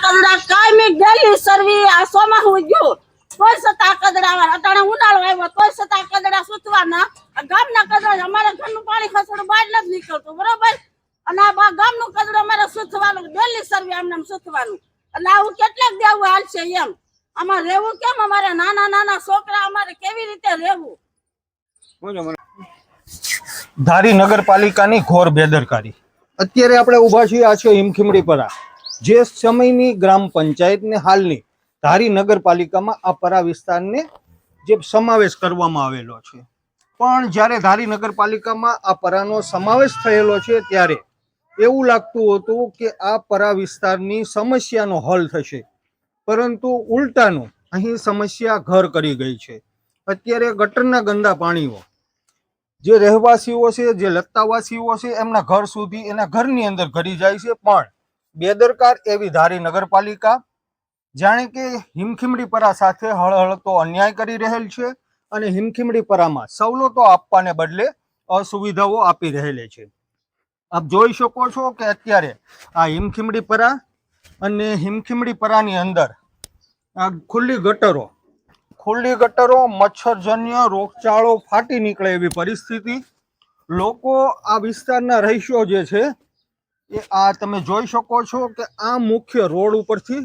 કદડા કાયમી ગેલી સરવી આ સોમાં હું ગયો કોઈ સતા કદડા અટાણે ઉનાળો આવ્યો કોઈ સતા કદડા સુતવાના ગામના કદડા અમારા ઘરનું પાણી ખસડું બહાર નથી નીકળતું બરોબર અને આ ગામનું કદડું અમારે સુતવાનું ગેલી સરવી આમને સુતવાનું એટલે આવું કેટલાક દેવું હાલશે એમ આમાં રહેવું કેમ અમારે નાના નાના છોકરા અમારે કેવી રીતે રહેવું ધારી નગરપાલિકાની ઘોર બેદરકારી। અત્યારે આપણે ઊભા છીએ આ છે હિમખીમડીપરા, જે સમયની ગ્રામ પંચાયતને હાલની ધારી નગરપાલિકામાં આ પરા વિસ્તારને જે સમાવેશ કરવામાં આવેલો છે, પણ જ્યારે ધારી નગરપાલિકામાં આ પરાનો સમાવેશ થયેલો છે ત્યારે એવું લાગતું હતું કે આ પરા વિસ્તારની સમસ્યાનો હલ થશે, પરંતુ ઉલટાનું અહીં સમસ્યા ઘર કરી ગઈ છે। અત્યારે ગટરના ગંદા પાણીઓ જે રહેવાસીઓ છે, જે લત્તાવાસીઓ છે, એમના ઘર સુધી એના ઘરની અંદર ઘરી જાય છે, પણ બેદરકાર એવી ધારી નગરપાલિકા જાણે કે હિમખીમડીપરા સાથે હળહળતો અન્યાય કરી રહેલ છે અને હિમખીમડીપરામાં સવલતો આપવાને બદલે અસુવિધાઓ આપી રહેલી છે। આપ જોઈ શકો છો કે અત્યારે આ હિમખીમડીપરા અને હિમખીમડીપરાની અંદર આ ખુલ્લી ગટરો મચ્છરજન્ય રોગચાળો ફાટી નીકળે એવી પરિસ્થિતિ। લોકો આ વિસ્તારના રહીશો જે છે એ આ તમે જોઈ શકો છો કે આ મુખ્ય રોડ ઉપરથી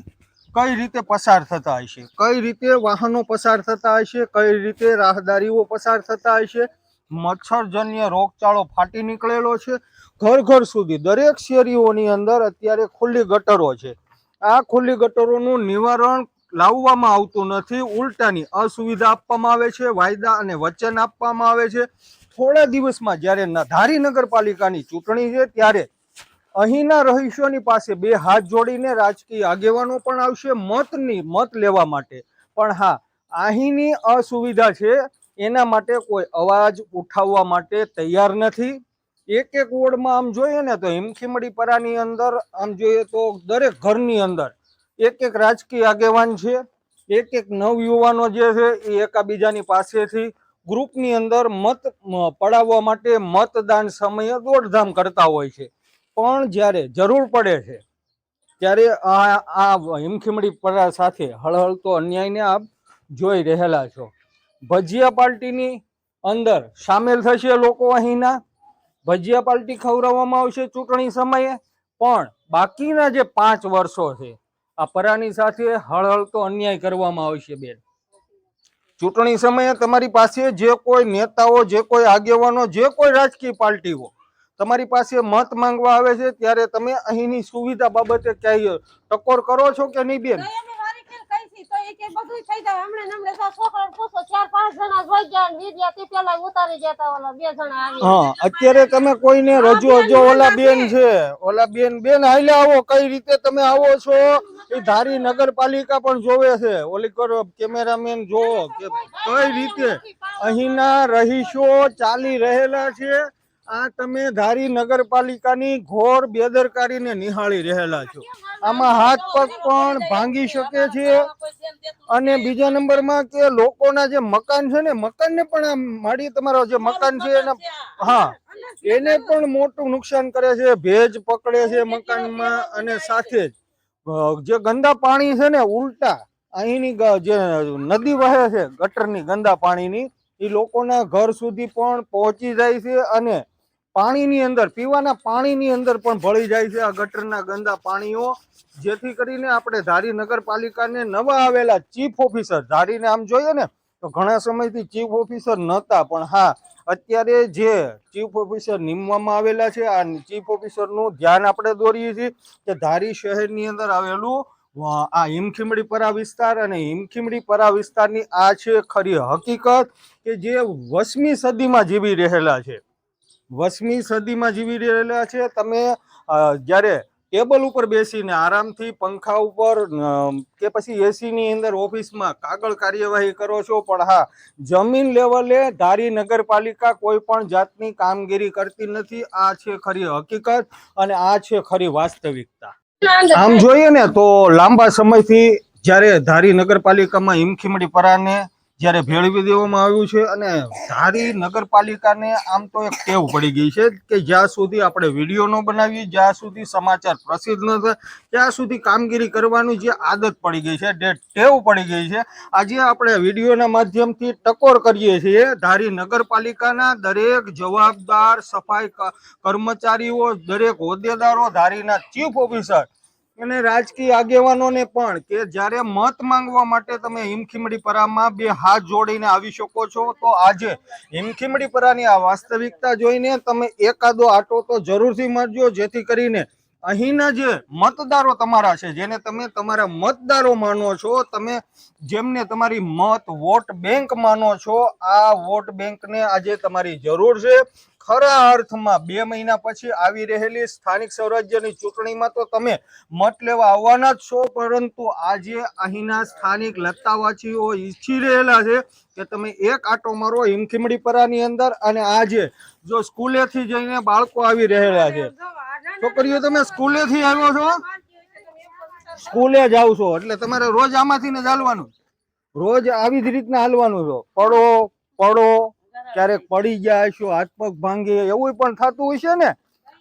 કઈ રીતે પસાર થતા હશે, કઈ રીતે વાહનો પસાર થતા હશે, કઈ રીતે રાહદારીઓ પસાર થતા હશે। મચ્છરજન્ય રોગચાળો ફાટી નીકળેલો છે, ઘર ઘર સુધી દરેક શેરીઓની અંદર અત્યારે ખુલ્લી ગટરો છે। આ ખુલ્લી ગટરોનું નિવારણ લાવવામાં આવતું નથી, ઉલટાની અસુવિધા આપવામાં આવે છે, વાયદા અને વચન આપવામાં આવે છે। થોડા દિવસમાં જ્યારે ધારી નગરપાલિકાની ચૂંટણી છે ત્યારે અહીંના રહીશોની પાસે બે હાથ જોડીને રાજકીય આગેવાનો પણ આવશે મત લેવા માટે, પણ હા અહીંની અસુવિધા છે એના માટે કોઈ અવાજ ઉઠાવવા માટે તૈયાર નથી। એક એક વોર્ડમાં આમ જોઈએ ને તો હિમખીમડીપરાની અંદર આમ જોઈએ તો દરેક ઘરની અંદર એક એક રાજકીય આગેવાન છે, એક એક નવયુવાનો જે છે એ એકાબીજાની પાસેથી ગ્રુપની અંદર મત પડાવવા માટે મતદાન સમયે દોડધામ કરતા હોય છે, પણ જ્યારે જરૂર પડે છે ત્યારે આ હિમખીમડીપરા સાથે હળહળતો અન્યાયને આપ જોઈ રહેલા છો। ભજીયા પાર્ટીની અંદર સામેલ થશે લોકો, અહીંના ભજીયા પાર્ટી ખવડાવવામાં આવશે ચૂંટણી સમયે, પણ બાકીના જે 5 વર્ષો છે આ પરાની સાથે હળહળતો અન્યાય કરવામાં આવશે। બેન, ચૂંટણી સમયે તમારી પાસે જે કોઈ નેતાઓ, જે કોઈ આગેવાનો, જે કોઈ રાજકીય પાર્ટીઓ તમારી પાસે મત માંગવા આવે છે ત્યારે તમે અહીંની સુવિધા બાબતે ક્યાંય ટકોર કરો છો કે નહીં બેન? અત્યારે તમે કોઈને રજૂ ઓલા બેન હાલે આવો, કઈ રીતે તમે આવો છો એ ધારી નગરપાલિકા પણ જોવે છે, ઓલી કરો કેમેરામેન જોવો કે કઈ રીતે અહીંના રહીશો ચાલી રહેલા છે। આ તમે ધારી નગરપાલિકાની ઘોર બેદરકારીને નિહાળી રહેલા છો। આમાં હાથ પગ પણ ભાંગી શકે છે અને બીજા નંબરમાં કે લોકોના જે મકાન છે ને, મકાનને પણ આમ માડી તમારો જે મકાન છે એને હા એને પણ મોટું નુકસાન કરે છે, ભેજ પકડે છે મકાનમાં, અને સાથે જ જે ગંદા પાણી છે ને ઉલટા અહીંની જે નદી વહે છે ગટરની ગંદા પાણીની એ લોકોના ઘર સુધી પણ પહોંચી જાય છે અને પાણીની અંદર પીવાના પાણીની અંદર પણ ભળી જાય છે આ ગટરના ગંદા પાણીઓ। જેથી કરીને આપણે ધારી નગરપાલિકાને નવા આવેલા ચીફ ઓફિસર, ધારીને આમ જોઈએ ને તો ઘણા સમયથી ચીફ ઓફિસર નહોતા, પણ હા અત્યારે જે ચીફ ઓફિસર નીમવામાં આવેલા છે આ ચીફ ઓફિસરનું ધ્યાન આપણે દોરીએ છીએ કે ધારી શહેરની અંદર આવેલું આ હિમખીમડીપરા વિસ્તાર અને હિમખીમડીપરા વિસ્તારની આ છે ખરી હકીકત કે જે 20મી સદીમાં જીવી રહેલા છે, 20મી સદીમાં જીવી રહેલા છે। તમે જ્યારે ટેબલ ઉપર બેસીને આરામથી પંખા ઉપર કે પછી એસીની અંદર ઓફિસમાં કાગળ કાર્યવાહી કરો છો, પણ હા જમીન લેવલે ધારી નગરપાલિકા કોઈ પણ જાતની કામગીરી કરતી નથી। આ છે ખરી હકીકત અને આ છે ખરી વાસ્તવિકતા। આમ જોઈએ ને તો લાંબા સમયથી જ્યારે ધારી નગરપાલિકામાં હિમખીમડીપરાને જ્યારે ભેળવી દેવામાં આવ્યું છે અને ધારી નગરપાલિકાને આમ તો એક ટેવ પડી ગઈ છે કે જ્યાં સુધી આપણે વિડીયો ન બનાવીએ, જ્યાં સુધી સમાચાર પ્રસિદ્ધ ન થાય, ત્યાં સુધી કામગીરી કરવાની જે આદત પડી ગઈ છે, જે ટેવ પડી ગઈ છે, આજે આપણે વિડીયોના માધ્યમથી ટકોર કરીએ છીએ ધારી નગરપાલિકાના દરેક જવાબદાર સફાઈ કર્મચારીઓ, દરેક હોદ્દેદારો, ધારીના ચીફ ઓફિસર અને રાજકીય આગેવાનોને પણ કે જ્યારે મત માંગવા માટે તમે હિમખીમડીપરામાં બે હાથ જોડીને આવી શકો છો, તો આજે હિમખીમડીપરાની આ વાસ્તવિકતા જોઈને તમે એકાદો આટો તો જરૂરથી મારજો, જેથી કરીને અહીંના જે મતદારો તમારા છે, જેને તમે તમારા મતદારો માનો છો, તમે જેમને તમારી વોટ બેંક માનો છો, આ વોટ બેંકને આજે તમારી જરૂર છે. ખરા અર્થમાં 2 મહિના પછી આવી રહેલી સ્થાનિક સ્વરાજ્યની ચૂંટણીમાં તો તમે મત લેવા આવવાના જ છો, પરંતુ આજે અહીંના સ્થાનિક લત્તાવાચીઓ ઈચ્છી રહેલા છે કે તમે એક આટો મારો હિમખીમડીપરાની અંદર. અને આજે જો સ્કૂલેથી જઈને બાળકો આવી રહેલા છે, છોકરીઓ તમે સ્કૂલેથી આવ્યો છો, સ્કૂલે જાવ છો, એટલે તમારે રોજ આમાંથી ને જ હાલવાનું, રોજ આવી જ રીતના હાલવાનું છો. પડો ક્યારેક પડી ગયા છો, હાથ પગ ભાંગે, એવું પણ થતું હોય છે ને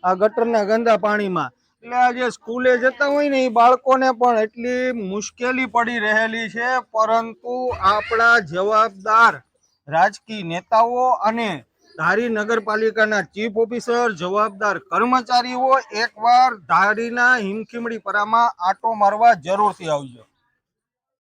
આ ગટરના ગંદા પાણીમાં. એટલે આજે સ્કૂલે જતા હોય ને એ બાળકોને પણ એટલી મુશ્કેલી પડી રહેલી છે, પરંતુ આપણા જવાબદાર રાજકીય નેતાઓ અને ધારી નગરપાલિકાના ચીફ ઓફિસર, જવાબદાર કર્મચારીઓ એકવાર ધારીના હિમખીમડીપરામાં આટો મારવા જરૂરથી આવજો.